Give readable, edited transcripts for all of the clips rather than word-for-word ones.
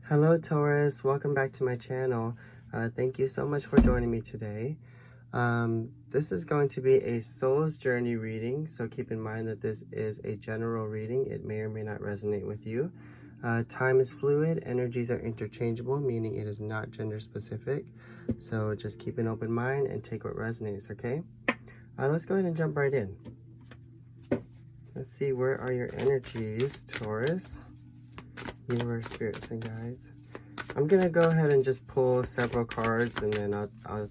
Hello Taurus, welcome back to my channel. Thank you so much for joining me today. This is going to be a soul's journey reading, so keep in mind that this is a general reading. It may or may not resonate with you. Time is fluid, energies are interchangeable, meaning it is not gender specific. So just keep an open mind and take what resonates, okay? Let's go ahead and jump right in. Let's see, where are your energies, Taurus? Universe, spirits, and guides. I'm gonna go ahead and just pull several cards and then I'll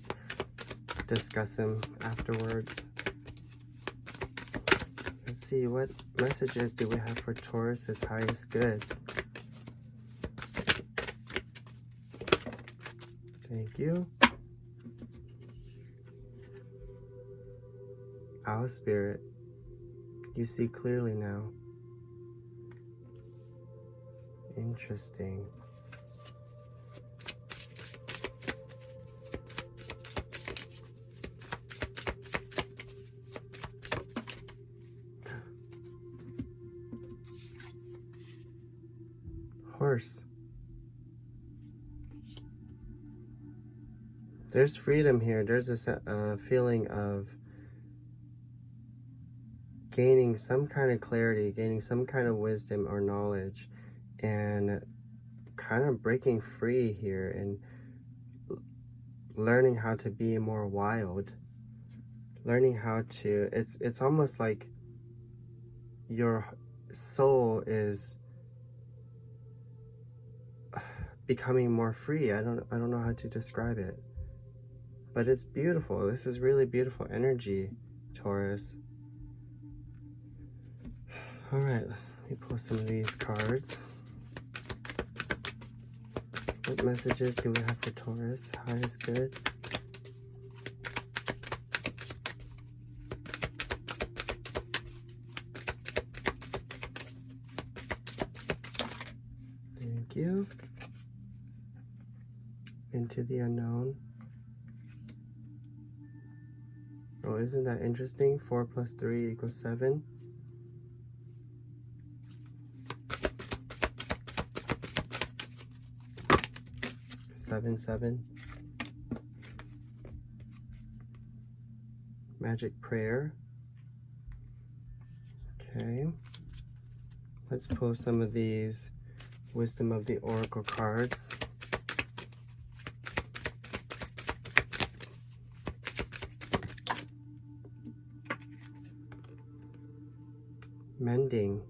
discuss them afterwards. Let's see, what messages do we have for Taurus's highest good? Thank you. Owl Spirit, you see clearly now. Interesting. Horse. There's freedom here. There's a feeling of gaining some kind of clarity, gaining some kind of wisdom or knowledge, and kind of breaking free here and learning how to be more wild, learning how to, it's almost like your soul is becoming more free. I don't know how to describe it, but it's beautiful. This is really beautiful energy, Taurus. All right, let me pull some of these cards. What messages do we have for Taurus? Highest good. Thank you. Into the unknown. Oh, isn't that interesting? 4 + 3 = 7. Seven, 7. Magic prayer. Okay. Let's pull some of these Wisdom of the Oracle cards. Mending.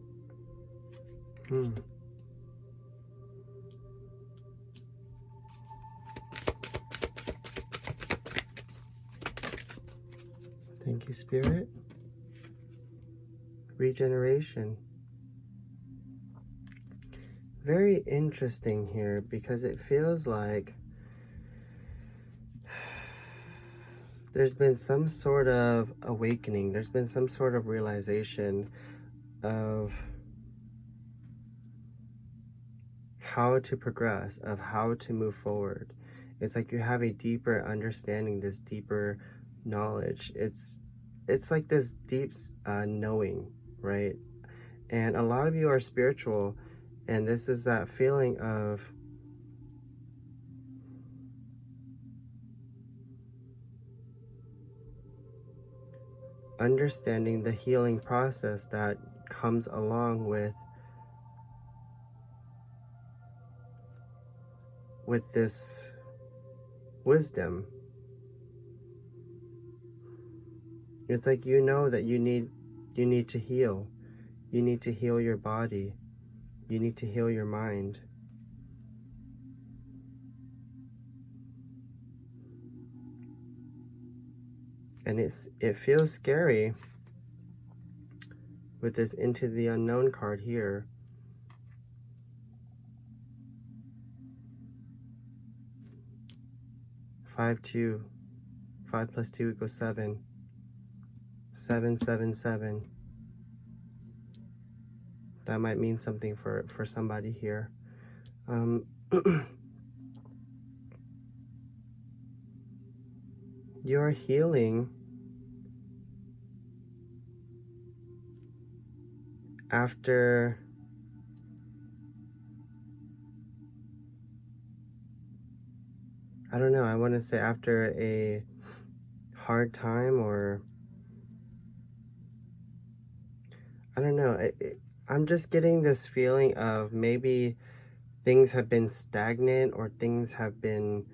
Thank you, Spirit. Regeneration. Very interesting here because it feels like there's been some sort of awakening. There's been some sort of realization of how to progress, of how to move forward. It's like you have a deeper understanding, this deeper knowledge. It's like this deep knowing, right? And a lot of you are spiritual, and this is that feeling of understanding the healing process that comes along with this wisdom. It's like you know that you need to heal. You need to heal your body. You need to heal your mind. And it feels scary with this Into the Unknown card here. Five, 2. 5 + 2 = 7. 7, 7, 7. That might mean something for somebody here. You're healing after I don't know, I want to say after a hard time, or I don't know, I'm just getting this feeling of maybe things have been stagnant, or things have been,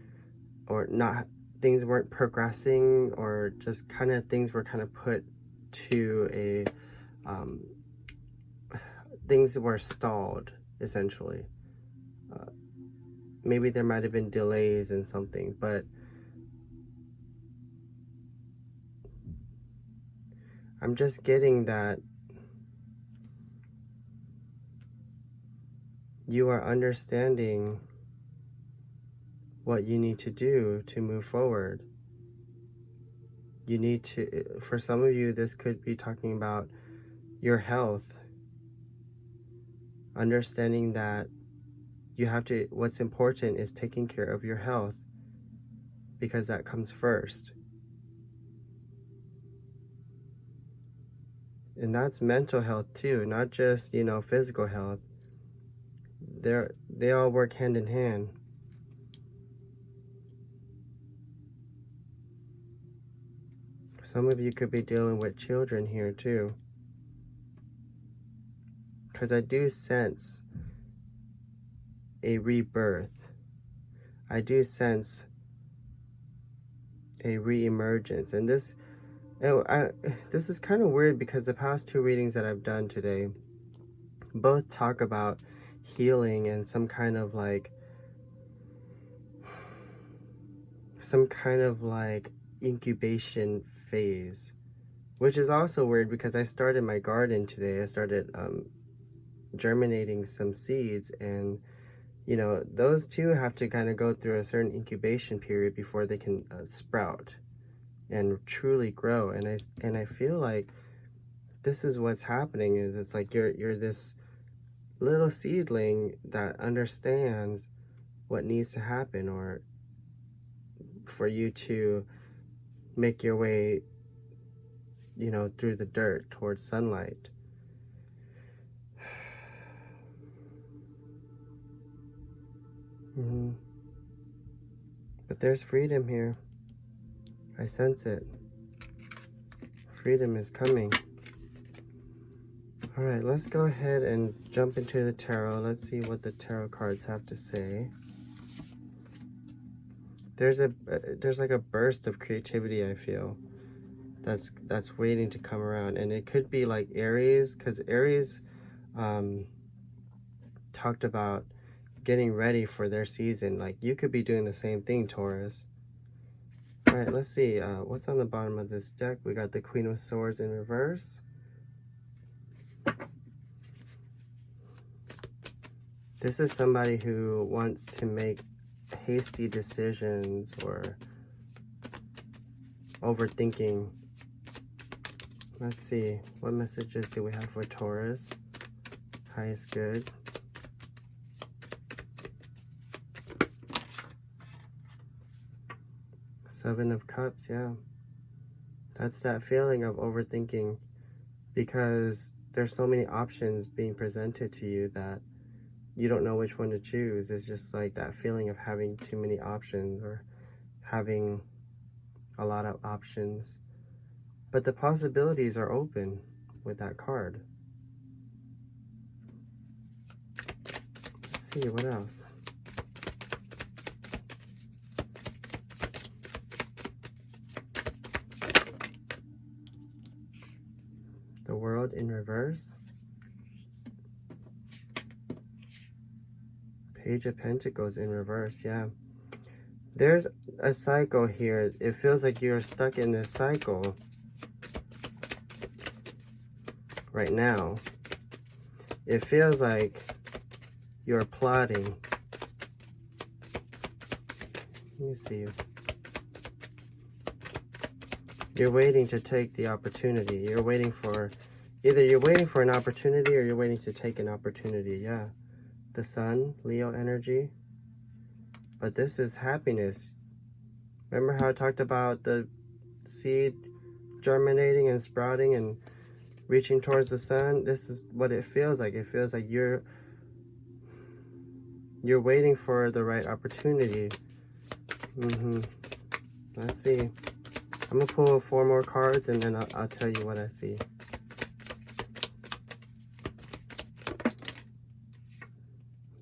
or not, things weren't progressing, or just kind of things were kind of put to a, things were stalled, essentially. Maybe there might have been delays in something, but I'm just getting that you are understanding what you need to do to move forward. You need to, for some of you, this could be talking about your health. Understanding that you have to, what's important is taking care of your health, because that comes first. And that's mental health too, not just, you know, physical health. They all work hand in hand. Some of you could be dealing with children here too, because I do sense a rebirth. I do sense a re-emergence. And this is kind of weird, because the past two readings that I've done today both talk about healing and some kind of like incubation phase, which is also weird because I started my garden today. I started germinating some seeds, and you know, those two have to kind of go through a certain incubation period before they can sprout and truly grow. And I feel like this is what's happening. Is it's like you're this little seedling that understands what needs to happen, or for you to make your way, you know, through the dirt towards sunlight. But there's freedom here. I sense it. Freedom is coming. All right, let's go ahead and jump into the tarot. Let's see what the tarot cards have to say. There's like a burst of creativity, I feel, that's waiting to come around. And it could be like Aries, because Aries talked about getting ready for their season. Like, you could be doing the same thing, Taurus. All right, let's see what's on the bottom of this deck. We got the Queen of Swords in reverse. This is somebody who wants to make hasty decisions or overthinking. Let's see, what messages do we have for Taurus? Highest good. Seven of Cups, yeah. That's that feeling of overthinking, because there's so many options being presented to you that you don't know which one to choose. It's just like that feeling of having too many options, or having a lot of options. But the possibilities are open with that card. Let's see, what else? The World in reverse. Page of Pentacles in reverse, yeah. There's a cycle here. It feels like you're stuck in this cycle right now. It feels like you're plotting. Let me see. You're waiting to take the opportunity. You're waiting for, either you're waiting for an opportunity or you're waiting to take an opportunity, yeah. The Sun, Leo energy. But this is happiness. Remember how I talked about the seed germinating and sprouting and reaching towards the sun? This is what it feels like. It feels like you're waiting for the right opportunity. Let's see. I'm gonna pull 4 more cards and then I'll tell you what I see.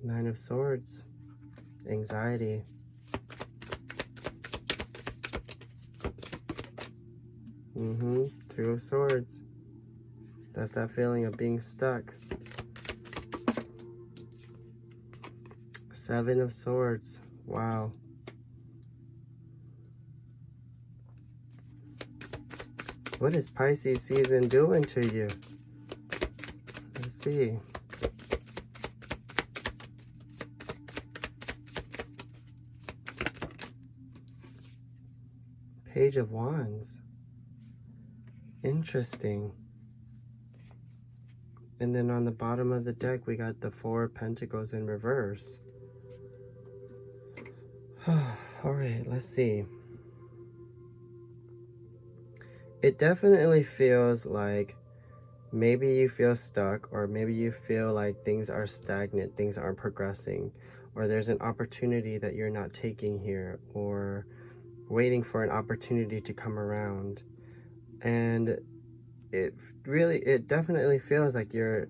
Nine of Swords. Anxiety. Two of Swords. That's that feeling of being stuck. Seven of Swords. Wow. What is Pisces season doing to you? Let's see. Page of Wands. Interesting. And then on the bottom of the deck, we got the Four of Pentacles in reverse. All right, let's see. It definitely feels like maybe you feel stuck, or maybe you feel like things are stagnant, things aren't progressing, or there's an opportunity that you're not taking here, or waiting for an opportunity to come around. And it definitely feels like you're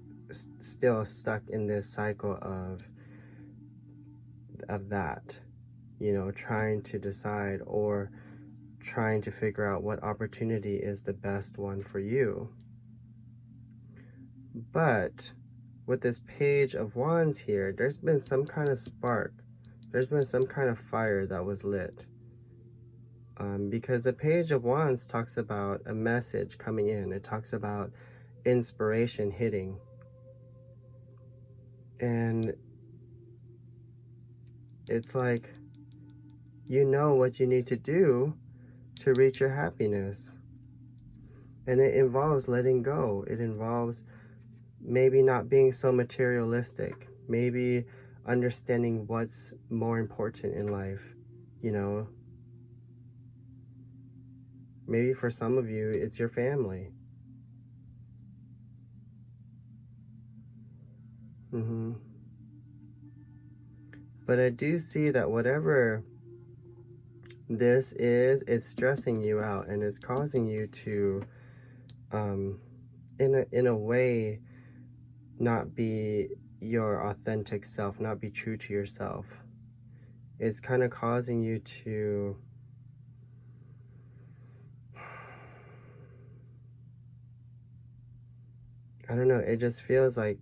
still stuck in this cycle of that, you know, trying to decide or trying to figure out what opportunity is the best one for you. But with this Page of Wands here, there's been some kind of spark. There's been some kind of fire that was lit. Because the Page of Wands talks about a message coming in. It talks about inspiration hitting. And it's like, you know what you need to do to reach your happiness. And it involves letting go. It involves maybe not being so materialistic. Maybe understanding what's more important in life, you know. Maybe for some of you, it's your family. But I do see that whatever this is, it's stressing you out and it's causing you to, in a way, not be your authentic self, not be true to yourself. It's kind of causing you to I don't know, it just feels like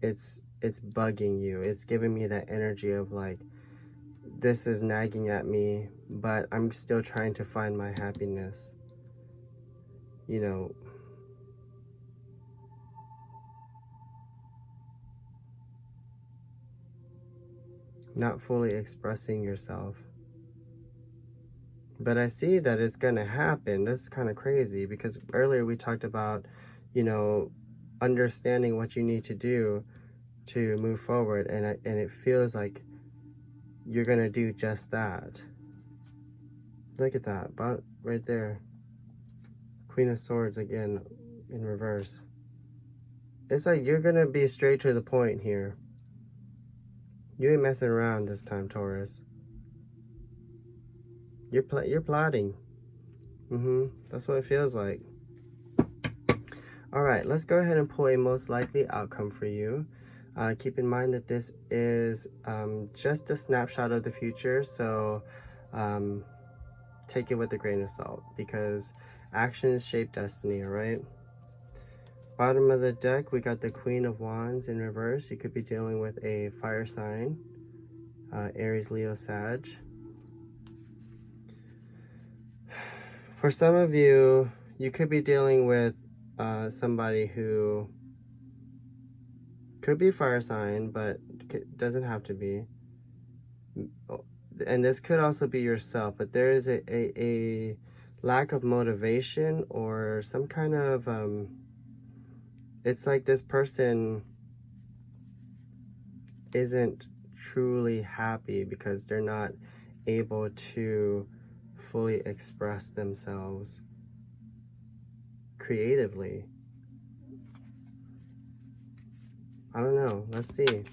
it's bugging you. It's giving me that energy of like, this is nagging at me, but I'm still trying to find my happiness. You know, not fully expressing yourself. But I see that it's gonna happen. That's kind of crazy, because earlier we talked about, you know, understanding what you need to do to move forward, and it feels like you're gonna do just that. Look at that, right there. Queen of Swords again in reverse. It's like you're gonna be straight to the point here. You ain't messing around this time, Taurus. You're plotting. That's what it feels like. All right, let's go ahead and pull a most likely outcome for you. Keep in mind that this is just a snapshot of the future, so take it with a grain of salt, because actions shape destiny, all right? Bottom of the deck, we got the Queen of Wands in reverse. You could be dealing with a fire sign, Aries, Leo, Sag. For some of you, you could be dealing with somebody who could be a fire sign, but doesn't have to be. And this could also be yourself, but there is a lack of motivation, or some kind of, it's like this person isn't truly happy because they're not able to fully express themselves creatively. I don't know. Let's see.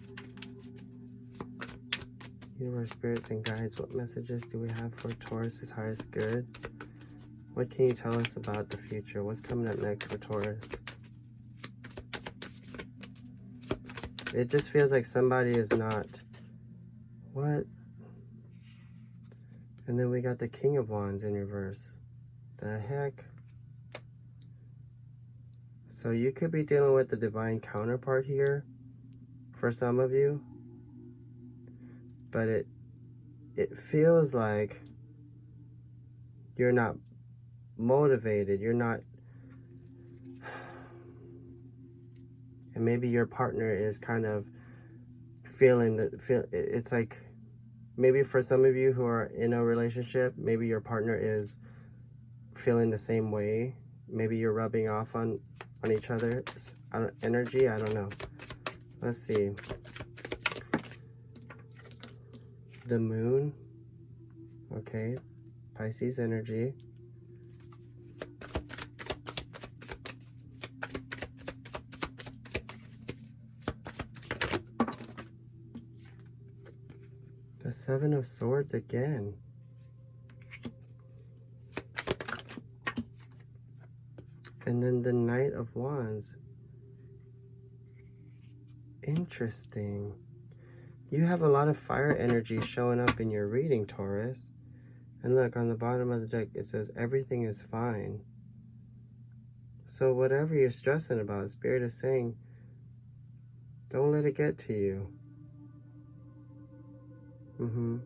Universe, spirits, and guides, what messages do we have for Taurus's highest good? What can you tell us about the future? What's coming up next for Taurus? It just feels like somebody is not... What? And then we got the King of Wands in reverse. The heck? So you could be dealing with the divine counterpart here for some of you. But it feels like you're not motivated. You're not... And maybe your partner is kind of feeling that... It's like... Maybe for some of you who are in a relationship, maybe your partner is feeling the same way. Maybe you're rubbing off on each other's energy. I don't know. Let's see. The moon. Okay. Pisces energy. The Seven of Swords again. And then the Knight of Wands. Interesting. You have a lot of fire energy showing up in your reading, Taurus. And look, on the bottom of the deck, it says everything is fine. So whatever you're stressing about, Spirit is saying, don't let it get to you.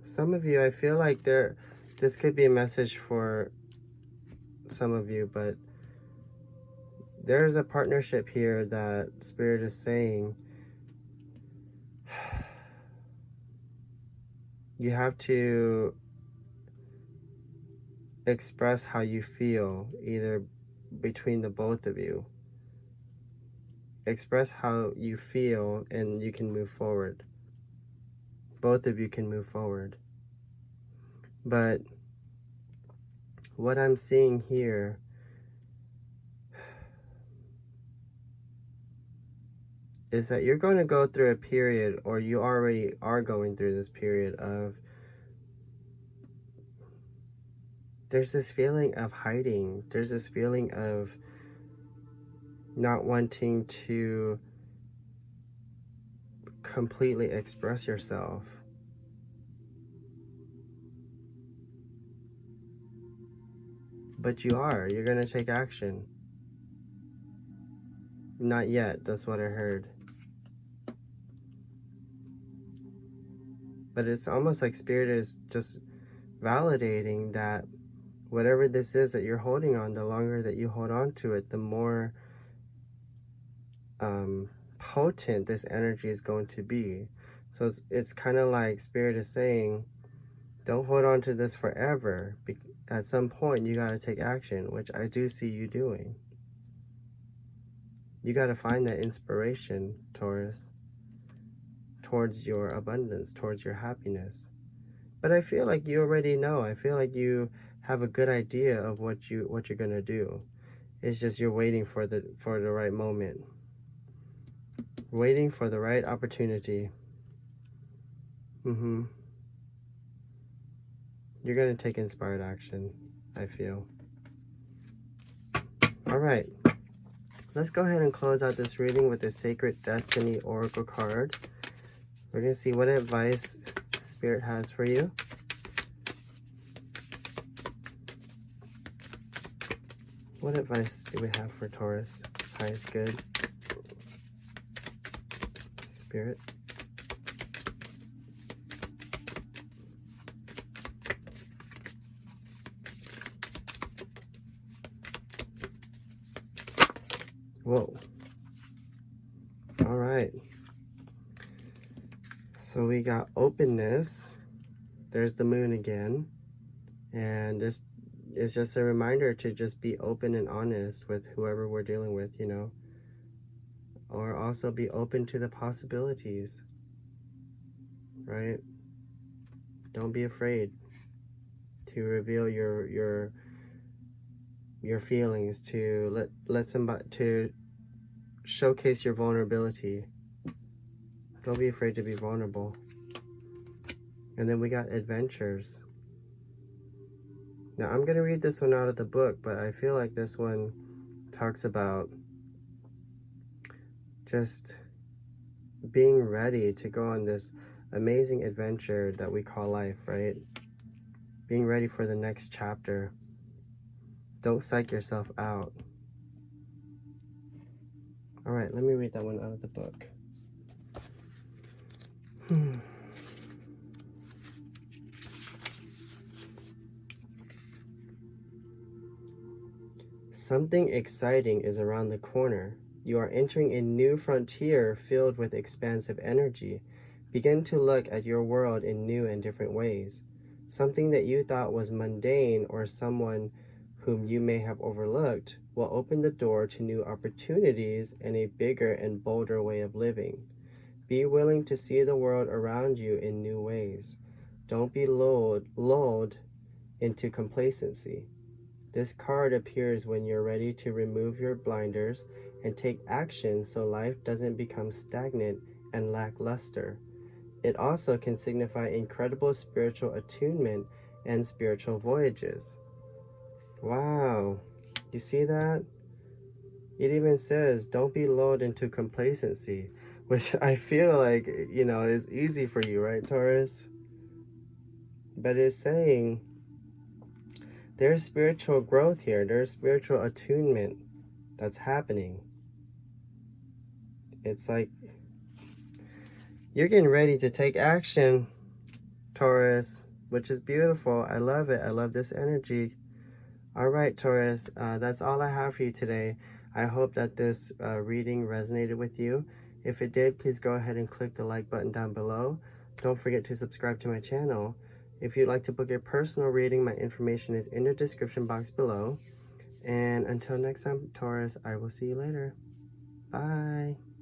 Some of you, I feel like this could be a message for some of you, but there's a partnership here that Spirit is saying you have to express how you feel, either between the both of you. Express how you feel and you can move forward. Both of you can move forward. But what I'm seeing here is that you're going to go through a period, or you already are going through this period of, there's this feeling of hiding. There's this feeling of not wanting to completely express yourself. But you are. You're going to take action. Not yet. That's what I heard. But it's almost like Spirit is just validating that whatever this is that you're holding on, the longer that you hold on to it, the more potent this energy is going to be. So it's kind of like Spirit is saying, don't hold on to this forever. At some point, you got to take action, which I do see you doing. You got to find that inspiration, Taurus, towards your abundance, towards your happiness. But I feel like you already know. I feel like you have a good idea of what you're going to do. It's just you're waiting for the right moment. Waiting for the right opportunity. You're going to take inspired action, I feel. All right. Let's go ahead and close out this reading with the Sacred Destiny Oracle card. We're going to see what advice Spirit has for you. What advice do we have for Taurus? Highest good. Spirit. Whoa. All right. So we got openness. There's the moon again. And this is just a reminder to just be open and honest with whoever we're dealing with, you know. Or also be open to the possibilities. Right? Don't be afraid to reveal your feelings, to let somebody, to showcase your vulnerability. Don't be afraid to be vulnerable. And then we got adventures. Now I'm going to read this one out of the book, but I feel like this one talks about just being ready to go on this amazing adventure that we call life, right? Being ready for the next chapter. Don't psych yourself out. All right, let me read that one out of the book. Something exciting is around the corner. You are entering a new frontier filled with expansive energy. Begin to look at your world in new and different ways. Something that you thought was mundane or someone whom you may have overlooked will open the door to new opportunities and a bigger and bolder way of living. Be willing to see the world around you in new ways. Don't be lulled into complacency. This card appears when you're ready to remove your blinders and take action so life doesn't become stagnant and lackluster. It also can signify incredible spiritual attunement and spiritual voyages. Wow, you see that? It even says, don't be lulled into complacency, which I feel like, you know, is easy for you, right, Taurus? But it's saying there's spiritual growth here. There's spiritual attunement that's happening. It's like you're getting ready to take action, Taurus, which is beautiful. I love it. I love this energy. All right, Taurus, that's all I have for you today. I hope that this reading resonated with you. If it did, please go ahead and click the like button down below. Don't forget to subscribe to my channel. If you'd like to book a personal reading, my information is in the description box below. And until next time, Taurus, I will see you later. Bye.